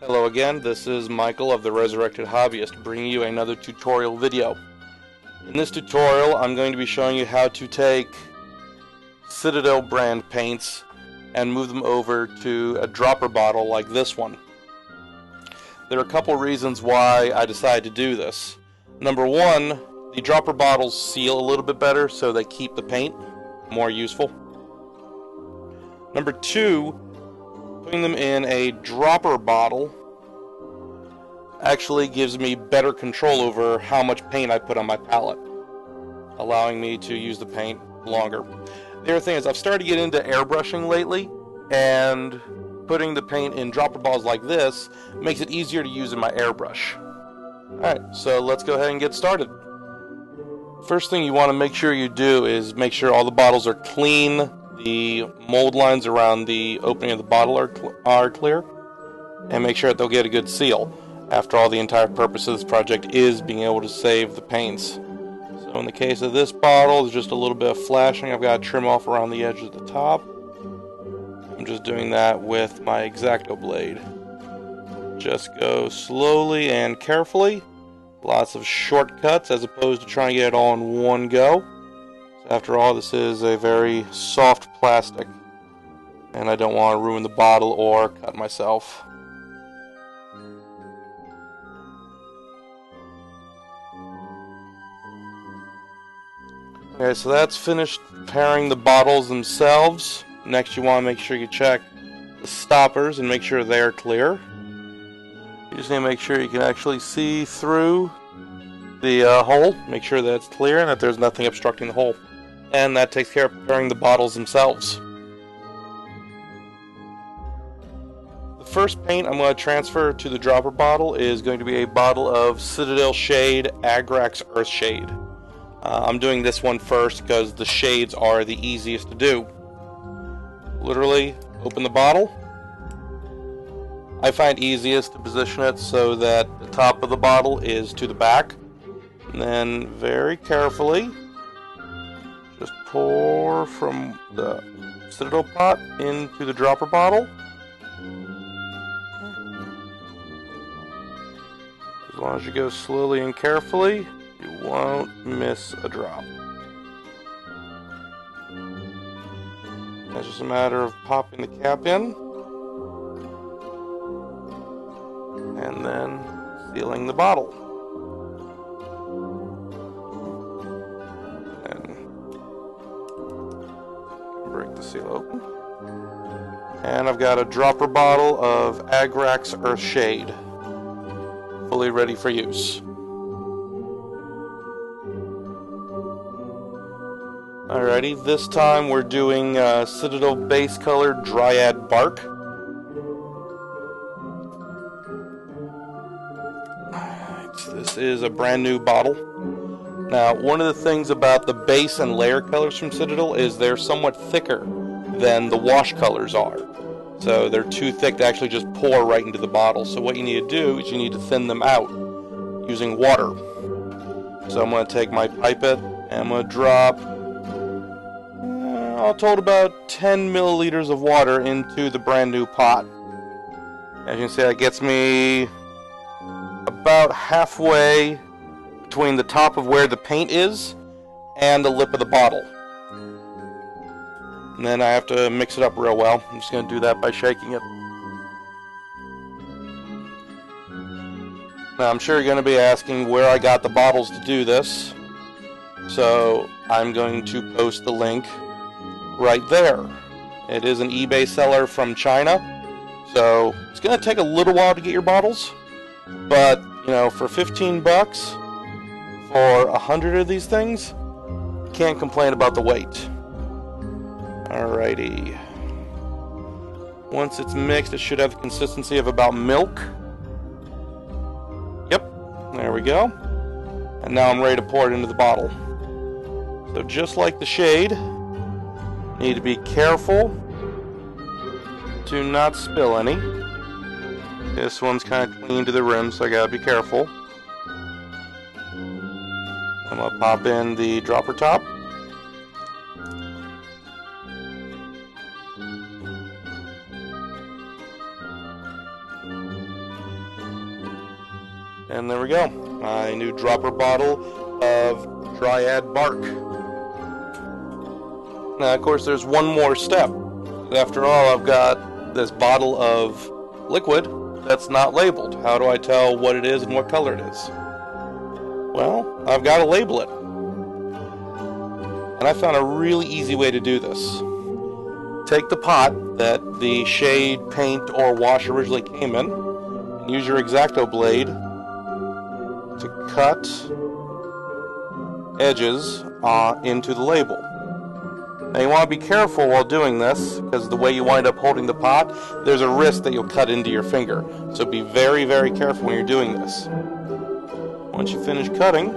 Hello again, this is Michael of the Resurrected Hobbyist bringing you another tutorial video. In this tutorial I'm going to be showing you how to take Citadel brand paints and move them over to a dropper bottle like this one. There are a couple reasons why I decided to do this. Number one, the dropper bottles seal a little bit better so they keep the paint more useful. Number two, putting them in a dropper bottle actually gives me better control over how much paint I put on my palette, allowing me to use the paint longer. The other thing is I've started to get into airbrushing lately, and putting the paint in dropper bottles like this makes it easier to use in my airbrush. Alright, so let's go ahead and get started. First thing you want to make sure you do is make sure all the bottles are clean. The mold lines around the opening of the bottle are clear, and make sure that they'll get a good seal. After all, the entire purpose of this project is being able to save the paints. So in the case of this bottle, there's just a little bit of flashing I've got to trim off around the edge of the top. I'm just doing that with my X-Acto blade. Just go slowly and carefully. Lots of shortcuts as opposed to trying to get it all in one go. After all, this is a very soft plastic, and I don't want to ruin the bottle or cut myself. Okay, so that's finished preparing the bottles themselves. Next, you want to make sure you check the stoppers and make sure they're clear. You just need to make sure you can actually see through the hole. Make sure that it's clear and that there's nothing obstructing the hole. And that takes care of preparing the bottles themselves. The first paint I'm going to transfer to the dropper bottle is going to be a bottle of Citadel Shade Agrax Earth Shade. I'm doing this one first because the shades are the easiest to do. Literally open the bottle. I find easiest to position it so that the top of the bottle is to the back. And then very carefully just pour from the Citadel pot into the dropper bottle. As long as you go slowly and carefully, you won't miss a drop. It's just a matter of popping the cap in and then sealing the bottle. Break the seal open. And I've got a dropper bottle of Agrax Earth Shade, fully ready for use. Alrighty, this time we're doing Citadel base color Dryad Bark. Alright, this is a brand new bottle. Now, one of the things about the base and layer colors from Citadel is they're somewhat thicker than the wash colors are. So they're too thick to actually just pour right into the bottle. So what you need to do is you need to thin them out using water. So I'm going to take my pipette and I'm going to drop, all told, about 10 milliliters of water into the brand new pot. As you can see, that gets me about halfway between the top of where the paint is and the lip of the bottle. And then I have to mix it up real well. I'm just going to do that by shaking it. Now I'm sure you're going to be asking where I got the bottles to do this. So I'm going to post the link right there. It is an eBay seller from China. So it's going to take a little while to get your bottles. But, you know, for 15 bucks, for 100 of these things, can't complain about the weight. Alrighty. Once it's mixed, it should have the consistency of about milk. Yep, there we go. And now I'm ready to pour it into the bottle. So just like the shade, need to be careful to not spill any. This one's kind of clean to the rim, so I gotta be careful. I'm going to pop in the dropper top. And there we go, my new dropper bottle of Dryad bark. Now, of course, there's one more step. After all, I've got this bottle of liquid that's not labeled. How do I tell what it is and what color it is? Well, I've got to label it. And I found a really easy way to do this. Take the pot that the shade, paint, or wash originally came in, and use your X-Acto blade to cut edges into the label. Now you want to be careful while doing this, because the way you wind up holding the pot, there's a risk that you'll cut into your finger. So be very, very careful when you're doing this. Once you finish cutting,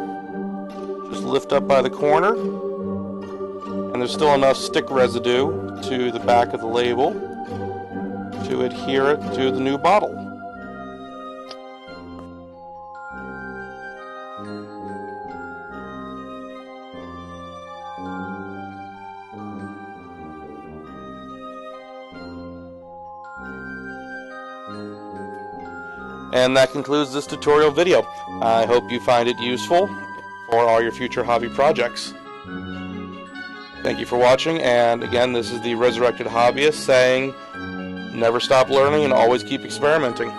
just lift up by the corner, and there's still enough stick residue to the back of the label to adhere it to the new bottle. And that concludes this tutorial video. I hope you find it useful for all your future hobby projects. Thank you for watching, and again, this is the Resurrected Hobbyist saying, never stop learning and always keep experimenting.